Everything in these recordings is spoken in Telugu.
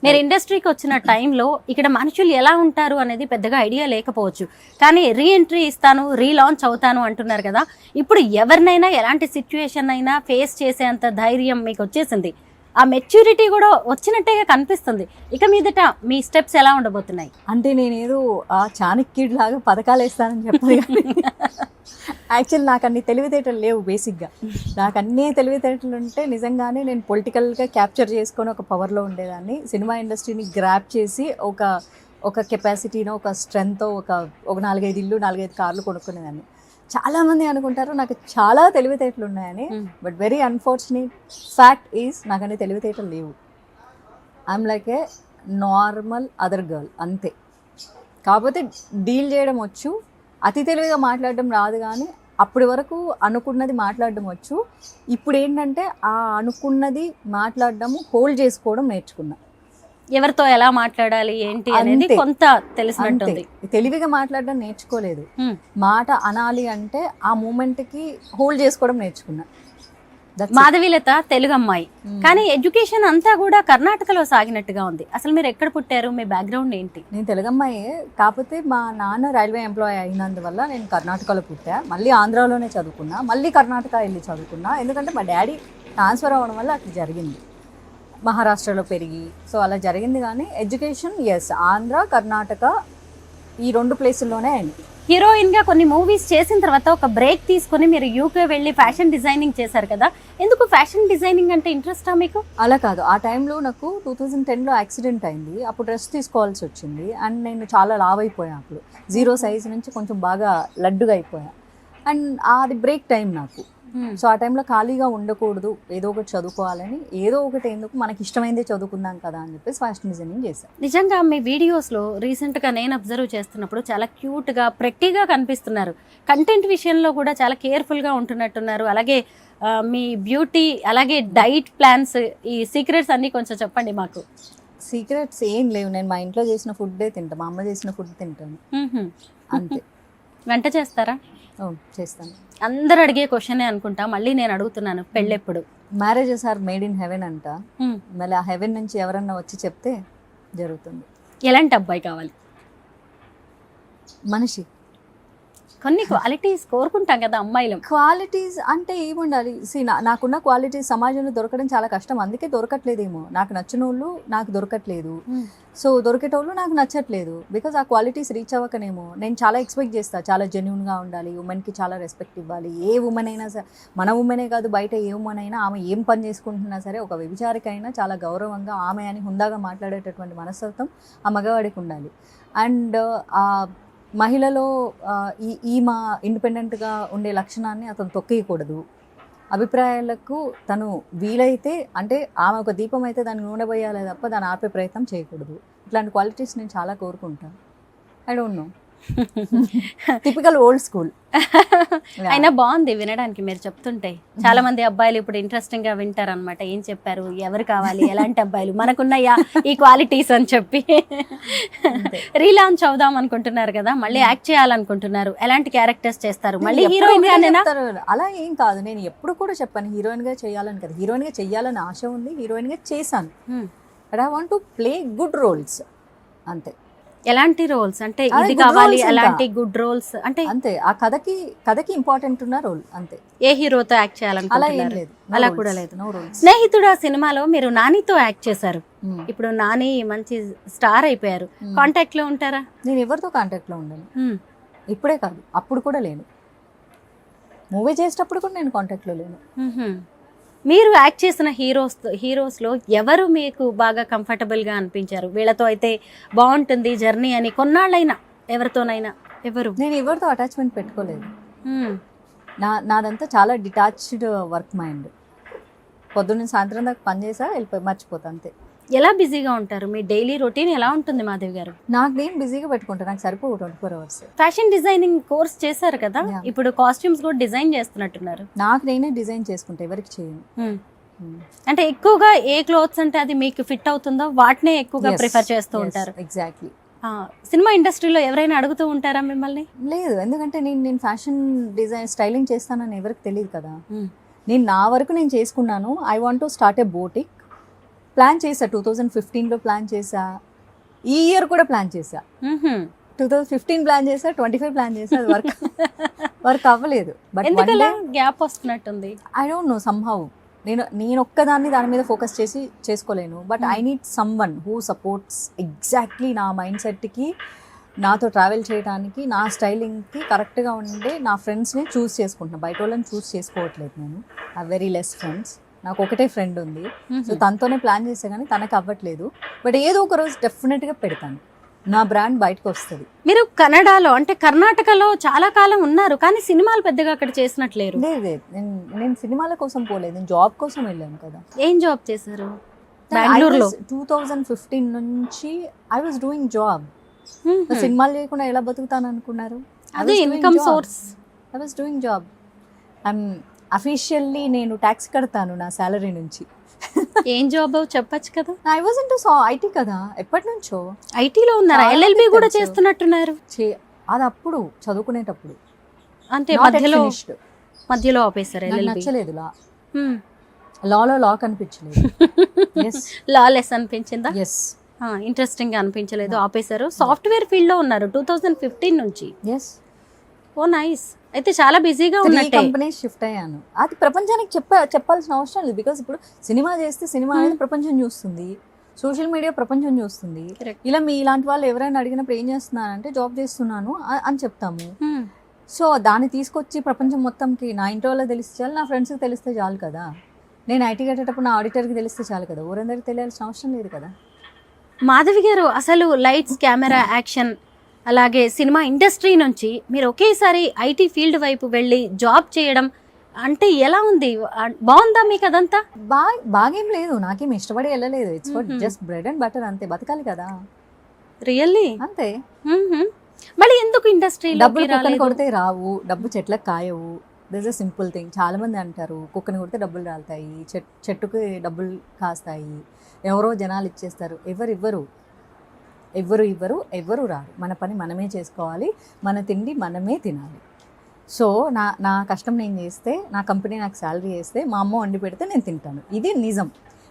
మీరు ఇండస్ట్రీకి వచ్చిన టైంలో ఇక్కడ మనుషులు ఎలా ఉంటారు అనేది పెద్దగా ఐడియా లేకపోవచ్చు, కానీ రీఎంట్రీ ఇస్తాను, రీలాంచ్ అవుతాను అంటున్నారు కదా. ఇప్పుడు ఎవరినైనా ఎలాంటి సిచ్యువేషన్ అయినా ఫేస్ చేసేంత ధైర్యం మీకు వచ్చేసింది, ఆ మెచ్యూరిటీ కూడా వచ్చినట్టేగా కనిపిస్తుంది. ఇక మీదట మీ స్టెప్స్ ఎలా ఉండబోతున్నాయి? అంటే నేనేదో ఆ చాణక్యుడి లాగా పథకాలు వేస్తానని చెప్పదు కానీ యాక్చువల్ నాకు అన్ని తెలివితేటలు లేవు. బేసిక్గా నాకు అన్నీ తెలివితేటలు ఉంటే నిజంగానే నేను పొలిటికల్గా క్యాప్చర్ చేసుకొని ఒక పవర్లో ఉండేదాన్ని. సినిమా ఇండస్ట్రీని గ్రాప్ చేసి ఒక కెపాసిటీనో ఒక స్ట్రెంగ్తో ఒక 4-5 ఇల్లు 4-5 కార్లు కొనుక్కునేదాన్ని. చాలామంది అనుకుంటారు నాకు చాలా తెలివితేటలు ఉన్నాయని, but very unfortunate fact is నాకన్నీ తెలివితేటలు లేవు. I'm like a normal other girl అంతే. కాకపోతే డీల్ చేయడం వచ్చు, అతి తెలివిగా మాట్లాడడం రాదు, కానీ అప్పటి వరకు అనుకున్నది మాట్లాడడం వచ్చు. ఇప్పుడు ఏంటంటే ఆ అనుకున్నది మాట్లాడడము హోల్డ్ చేసుకోవడం నేర్చుకున్నా. ఎవరితో ఎలా మాట్లాడాలి ఏంటి అనేది కొంత తెలిసినట్టుంది. తెలివిగా మాట్లాడడం నేర్చుకోలేదు, మాట అనాలి అంటే ఆ మూమెంట్కి హోల్డ్ చేసుకోవడం నేర్చుకున్నా. మాధవీలత తెలుగు అమ్మాయి, కానీ ఎడ్యుకేషన్ అంతా కూడా కర్ణాటకలో సాగినట్టుగా ఉంది. అసలు మీరు ఎక్కడ పుట్టారు, మీ బ్యాక్గ్రౌండ్ ఏంటి? నేను తెలుగు అమ్మాయే, కాకపోతే మా నాన్న రైల్వే ఎంప్లాయీ అయినందువల్ల నేను కర్ణాటకలో పుట్టా. మళ్ళీ ఆంధ్రాలోనే చదువుకున్నా, మళ్ళీ కర్ణాటక వెళ్ళి చదువుకున్నా. ఎందుకంటే మా డాడీ ట్రాన్స్ఫర్ అవ్వడం వల్ల అక్కడ జరిగింది, మహారాష్ట్రలో పెరిగి. సో అలా జరిగింది. కానీ ఎడ్యుకేషన్ ఎస్ ఆంధ్ర కర్ణాటక ఈ 2 ప్లేసుల్లోనే అయింది. హీరోయిన్గా కొన్ని మూవీస్ చేసిన తర్వాత ఒక బ్రేక్ తీసుకొని మీరు యూకే వెళ్ళి ఫ్యాషన్ డిజైనింగ్ చేశారు కదా. ఎందుకు ఫ్యాషన్ డిజైనింగ్ అంటే ఇంట్రెస్టా మీకు? అలా కాదు, ఆ టైంలో నాకు 2010లో యాక్సిడెంట్ అయింది. అప్పుడు రెస్ట్ తీసుకోవాల్సి వచ్చింది అండ్ నేను చాలా లావ్ అయిపోయాను. అప్పుడు 0 సైజ్ నుంచి కొంచెం బాగా లడ్డుగా అయిపోయా అండ్ అది బ్రేక్ టైం నాకు. సో ఆ టైంలో ఖాళీగా ఉండకూడదు, ఏదో ఒకటి చదువుకోవాలని, ఏదో ఒకటి ఎందుకు మనకి ఇష్టమైందే చదువుకుందాం కదా అని చెప్పేసి ఫ్యాషన్ డిజైనింగ్ చేశాను. నిజంగా మీ వీడియోస్లో రీసెంట్గా నేను అబ్జర్వ్ చేస్తున్నప్పుడు చాలా క్యూట్గా ప్రెట్టీగా కనిపిస్తున్నారు. కంటెంట్ విషయంలో కూడా చాలా కేర్ఫుల్గా ఉంటున్నట్టున్నారు. అలాగే మీ బ్యూటీ, అలాగే డైట్ ప్లాన్స్, ఈ సీక్రెట్స్ అన్నీ కొంచెం చెప్పండి మాకు. సీక్రెట్స్ ఏం లేవు, నేను మా ఇంట్లో చేసిన ఫుడ్డే తింటాను, మా అమ్మ చేసిన ఫుడ్ తింటాను అంతే. వంట చేస్తారా? చేస్తాను. అందరు అడిగే క్వశ్చనే అనుకుంటా, మళ్ళీ నేను అడుగుతున్నాను, పెళ్ళెప్పుడు? Marriages are made in heaven అంట. మళ్ళీ ఆ హెవెన్ నుంచి ఎవరన్నా వచ్చి చెప్తే జరుగుతుంది. ఎలాంటి అబ్బాయి కావాలి? మనిషి. కొన్ని క్వాలిటీస్ కోరుకుంటాం కదా అమ్మాయిలు. క్వాలిటీస్ అంటే ఏముండాలి? నాకున్న క్వాలిటీస్ సమాజంలో దొరకడం చాలా కష్టం, అందుకే దొరకట్లేదేమో. నాకు నచ్చిన వాళ్ళు నాకు దొరకట్లేదు, సో దొరికేటోళ్ళు నాకు నచ్చట్లేదు. బికాజ్ ఆ క్వాలిటీస్ రీచ్ అవ్వకనేమో. నేను చాలా ఎక్స్పెక్ట్ చేస్తాను, చాలా జెన్యూన్గా ఉండాలి, ఉమెన్కి చాలా రెస్పెక్ట్ ఇవ్వాలి. ఏ ఉమెన్ అయినా సరే, మన ఉమెనే కాదు బయట ఏ ఉమెన్ అయినా, ఆమె ఏం పని చేసుకుంటున్నా సరే ఒక వ్యభిచారికైనా చాలా గౌరవంగా ఆమె అని హుందాగా మాట్లాడేటటువంటి మనస్తత్వం ఆ మగవాడికి ఉండాలి. అండ్ ఆ మహిళలో ఈమె ఇండిపెండెంట్గా ఉండే లక్షణాన్ని అతను తొక్కేయకూడదు. అభిప్రాయాలకు తను వీలైతే, అంటే ఆమె ఒక దీపం అయితే దాన్ని నూనె పోయాలి తప్ప దాన్ని ఆపే ప్రయత్నం చేయకూడదు. ఇట్లాంటి క్వాలిటీస్ నేను చాలా కోరుకుంటాను. I don't no, typical old school. అయినా బాగుంది వినడానికి మీరు చెప్తుంటే. చాలా మంది అబ్బాయిలు ఇప్పుడు ఇంట్రెస్టింగ్ గా వింటారు అనమాట, ఏం చెప్పారు, ఎవరు కావాలి, ఎలాంటి అబ్బాయిలు మనకున్నాయా ఈ క్వాలిటీస్ అని చెప్పి. రీలాంచ్ అవుదాం అనుకుంటున్నారు కదా, మళ్ళీ యాక్ట్ చేయాలనుకుంటున్నారు, ఎలాంటి క్యారెక్టర్స్ చేస్తారు? మళ్ళీ హీరోయిన్ గానేనా? అలా ఏం కాదు, నేను ఎప్పుడు కూడా చెప్పాను హీరోయిన్ గా చేయాలని కదా. హీరోయిన్ గా చేయాలని ఆశ ఉంది, హీరోయిన్ గా చేశాను. But I want to play good roles అంతే. ఎలాంటి రోల్స్ అంటే ఇది కావాలి, ఎలాంటి గుడ్ రోల్స్ అంటే అంతే. ఆ కథకి ఇంపార్టెంట్ ఉన్న రోల్ అంతే. ఏ హీరోతో యాక్ట్ చేయాలనుకుంటున్నారు? అలా కూడా లేదు. No roles. స్నేహితుడు ఆ సినిమాలో మీరు నానితో యాక్ట్ చేశారు. ఇప్పుడు నాని మంచి స్టార్ అయిపోయారు, కాంటాక్ట్ లో ఉంటారా? నేను ఎవరితో కాంటాక్ట్ లో ఉండను, ఇప్పుడే కాదు అప్పుడు కూడా లేను. మూవీ చేసేటప్పుడు కూడా నేను కాంటాక్ట్ లో లేను. మీరు యాక్ట్ చేసిన హీరోస్లో ఎవరు మీకు బాగా కంఫర్టబుల్గా అనిపించారు? వీళ్ళతో అయితే బాగుంటుంది జర్నీ అని కొన్నాళ్ళైనా ఎవరితోనైనా? ఎవరు? నేను ఎవరితో అటాచ్మెంట్ పెట్టుకోలేదు. నాదంతా చాలా డిటాచ్డ్ వర్క్ మైండ్. పొద్దున్న సాయంత్రం దాకా పని చేసా వెళ్ళిపోయి మర్చిపోతా అంతే. ఎలా బిజీగా ఉంటారు? మీ డైలీ రొటీన్ ఎలా ఉంటుంది మాధవి గారు? నాకు నేను బిజీగా పెట్టుకుంటాను, నాకు సరిపోవు 24 hours. ఫ్యాషన్ డిజైనింగ్ కోర్స్ చేశారు కదా, ఇప్పుడు కాస్ట్యూమ్స్ కూడా డిజైన్ చేస్తున్నట్టున్నారు. నాకు నేనే డిజైన్ చేసుకుంటా, ఎవరికి చేయను. అంటే ఎక్కువగా ఏ క్లోత్స్ అంటే అది మీకు ఫిట్ అవుతుందో వాటినే ఎక్కువగా ప్రిఫర్ చేస్తూ ఉంటారు. ఎగ్జాక్ట్లీ. సినిమా ఇండస్ట్రీలో ఎవరైనా అడుగుతూ ఉంటారా మిమ్మల్ని? లేదు, ఎందుకంటే నేను ఫ్యాషన్ డిజైన్ స్టైలింగ్ చేస్తానని ఎవరికి తెలియదు కదా. నేను నా వరకు నేను చేసుకున్నాను. I want to start A boutique plan చేసా 2015లో ప్లాన్ చేసా, ఈ ఇయర్ కూడా ప్లాన్ చేసా. 2015 ప్లాన్ చేసా, 25 ప్లాన్ చేసా, అది వర్క్ అవ్వలేదు. బట్ ఎందుకలా గ్యాప్ వస్తున్నట్టుంది? ఐ డోంట్ నో, సమ్హౌ నేను ఒక్కదాన్ని దాని మీద ఫోకస్ చేసుకోలేను. But I need someone who supports exactly నా మైండ్ సెట్కి, నాతో ట్రావెల్ చేయడానికి, నా స్టైలింగ్కి కరెక్ట్గా ఉండే నా ఫ్రెండ్స్ని చూస్ చేసుకుంటున్నాను. బయట వాళ్ళని చూస్ చేసుకోవట్లేదు నేను. I very less friends. నాకు ఒకటే ఫ్రెండ్ ఉంది, సో తనతోనే ప్లాన్ చేసే కానీ తనకు అవ్వట్లేదు. బట్ ఏదో ఒక రోజు డెఫినెట్గా పెడతాను, నా బ్రాండ్ బయటకు వస్తుంది. మీరు కన్నడలో అంటే కర్ణాటకలో చాలా కాలం ఉన్నారు, కానీ సినిమాలు పెద్దగా అక్కడ చేసినట్లేరు. లేదు, నేను సినిమాల కోసం పోలేదు, నేను జాబ్ కోసం వెళ్ళాను కదా. ఏం జాబ్ చేశారు బెంగళూరులో? 2015 నుంచి ఐ వాజ్ డూయింగ్ జాబ్. సినిమాలు చేయకుండా ఎలా బతుకుతాను అనుకున్నారు? అదే income source. I was doing job. Officially నేను ట్యాక్స్ కడతాను నా శాలరీ నుంచి. ఏం జాబ్ చెప్పచ్చు కదా? ఐ వాజ్ ఇంటూ ఐటీ కదా, ఎప్పటి నుంచో ఐటీలో ఉన్నారా? ఎల్ఎల్బి కూడా చేస్తున్నట్టున్నారు. అది అప్పుడు చదువుకునేటప్పుడు, అంటే Not మధ్యలో yet finished. మధ్యలో ఆపేశారు నాకు ఎల్ఎల్బి? నచ్చలేదు లాలో లా కనిపించలేదు. లా లెస్ అనిపించిందా? ఎస్ ఇంట్రెస్టింగ్ గా అనిపించలేదు, ఆపేశారు. సాఫ్ట్వేర్ ఫీల్డ్ లో ఉన్నారు 2015 నుంచి. ఎస్ ఓ నైస్. అయితే చాలా బిజీగా 3 ఉన్నట్టే. కంపెనీస్ షిఫ్ట్ అయ్యాను. అది ప్రపంచానికి చెప్పాల్సిన అవసరం లేదు. బికాస్ ఇప్పుడు సినిమా చేస్తే సినిమా అనేది ప్రపంచం చూస్తుంది, సోషల్ మీడియా ప్రపంచం చూస్తుంది. Correct. ఇలా మీ ఇలాంటి వాళ్ళు ఎవరైనా అడిగినప్పుడు ఏం చేస్తున్నానంటే జాబ్ చేస్తున్నాను అని చెప్తాము. సో దాన్ని తీసుకొచ్చి ప్రపంచం మొత్తంకి నా ఇంట్లో వాళ్ళకి తెలిస్తే చాలు, నా ఫ్రెండ్స్కి తెలిస్తే చాలు కదా. నేను ఐటీ కట్టేటప్పుడు నా ఆడిటర్కి తెలిస్తే చాలు కదా, ఊరందరికి తెలియాల్సిన అవసరం లేదు కదా. మాధవి గారు, అసలు లైట్స్, కెమెరా, యాక్షన్, అలాగే సినిమా ఇండస్ట్రీ నుంచి మీరు ఒకేసారి ఐటీ ఫీల్డ్ వైపు వెళ్ళి జాబ్ చేయడం అంటే ఎలా ఉంది? బాగుందా మీకు అదంతా? బాగేం లేదు, నాకేం ఇష్టపడి వెళ్ళలేదు. It's for just bread and butter, అంతే. బతకాలి కదా, రియల్లీ అంతే. మళ్ళీ ఎందుకు ఇండస్ట్రీలో? డబ్బులు కుక్కని కొడితే రావు, డబ్బు చెట్లకు కాయవు. This a simple thing. చాలా మంది అంటారు కుక్కని కొడితే డబ్బులు రాలుతాయి, చెట్టుకి డబ్బులు కాస్తాయి, ఎవరో జనాలు ఇచ్చేస్తారు. ఎవరు రారు. మన పని మనమే చేసుకోవాలి, మన తిండి మనమే తినాలి. సో నా కష్టం నేను చేస్తే, నా కంపెనీ నాకు శాలరీ వేస్తే, మా అమ్మ వండి పెడితే నేను తింటాను. ఇది నిజం.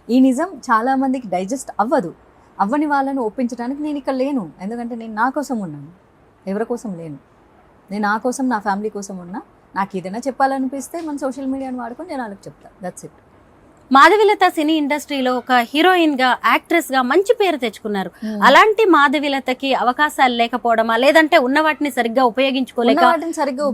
ఈ నిజం చాలామందికి డైజెస్ట్ అవ్వని వాళ్ళని ఒప్పించడానికి నేను ఇక్కడ లేను. ఎందుకంటే నేను నా కోసం ఉన్నాను, ఎవరి కోసం లేను. నేను నా కోసం, నా ఫ్యామిలీ కోసం ఉన్నా. నాకు ఏదైనా చెప్పాలనిపిస్తే మన సోషల్ మీడియాని వాడుకొని నేను వాళ్ళకి చెప్తాను. That's it. మాధవిలత సినీ ఇండస్ట్రీలో ఒక హీరోయిన్ గా, యాక్ట్రెస్ గా మంచి పేరు తెచ్చుకున్నారు. అలాంటి మాధవిలతకి అవకాశాలు లేకపోవడమా, లేదంటే ఉన్న వాటిని సరిగ్గా ఉపయోగించుకోలేక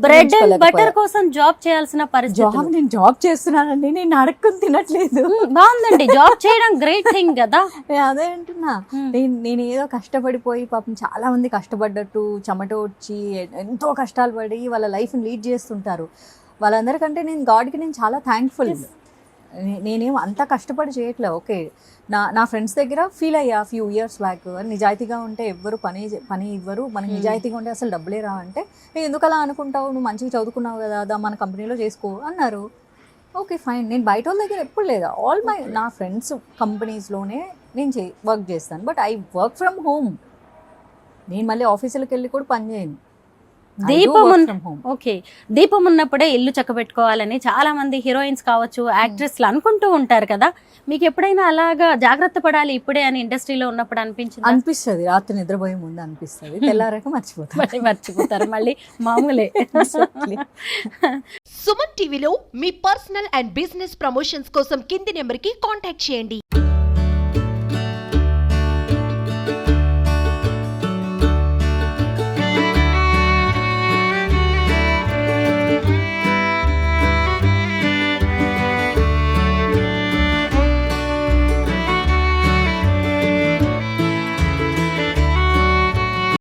బ్రెడ్ అండ్ బటర్ కోసం జాబ్ చేయాల్సిన పరిస్థితి? నేను జాబ్ చేస్తున్నానండి, నేను అడుక్కుని తినట్లేదు. బాగుందండి, జాబ్ చేయడం గ్రేట్ థింగ్ కదా. అదే అంటున్నా. నేను ఏదో కష్టపడిపోయి, పాపం చాలా మంది కష్టపడ్డట్టు చెమట వచ్చి ఎంతో కష్టాలు పడి వాళ్ళ లైఫ్ని లీడ్ చేస్తుంటారు. వాళ్ళందరికంటే నేను గాడ్కి నేను చాలా థ్యాంక్ఫుల్. నేనేం అంత కష్టపడి చేయట్లే. ఓకే, నా ఫ్రెండ్స్ దగ్గర ఫీల్ అయ్యా ఫ్యూ ఇయర్స్ బ్యాక్, నిజాయితీగా ఉంటే ఎవ్వరు పని ఇవ్వరు, మనకి నిజాయితీగా ఉంటే అసలు డబ్బులే రా అంటే, ఎందుకు అలా అనుకుంటావు, నువ్వు మంచిగా చదువుకున్నావు కదా, మన కంపెనీలో చేసుకో అన్నారు. Okay fine. నేను బయట వాళ్ళ దగ్గర ఎప్పుడు లేదా, నా ఫ్రెండ్స్ కంపెనీస్లోనే నేను వర్క్ చేస్తాను. But I work from home. నేను మళ్ళీ ఆఫీసులకు వెళ్ళి కూడా పని చేయను. దీపం ఉన్నప్పుడే ఇల్లు చక్కబెట్టుకోవాలని చాలా మంది హీరోయిన్స్ కావచ్చు, యాక్ట్రెస్లు అనుకుంటూ ఉంటారు కదా. మీకు ఎప్పుడైనా అలాగా జాగ్రత్త పడాలి ఇప్పుడే అని ఇండస్ట్రీలో ఉన్నప్పుడు అనిపిస్తుంది? రాత్రి నిద్రపోయే ముందు అనిపిస్తుంది, తెల్లారాక మర్చిపోతారు మళ్ళీ మామూలే. సుమన్ టీవీలో మీ పర్సనల్ అండ్ బిజినెస్ ప్రమోషన్స్ కోసం కింది నెంబర్కి కాంటాక్ట్ చేయండి.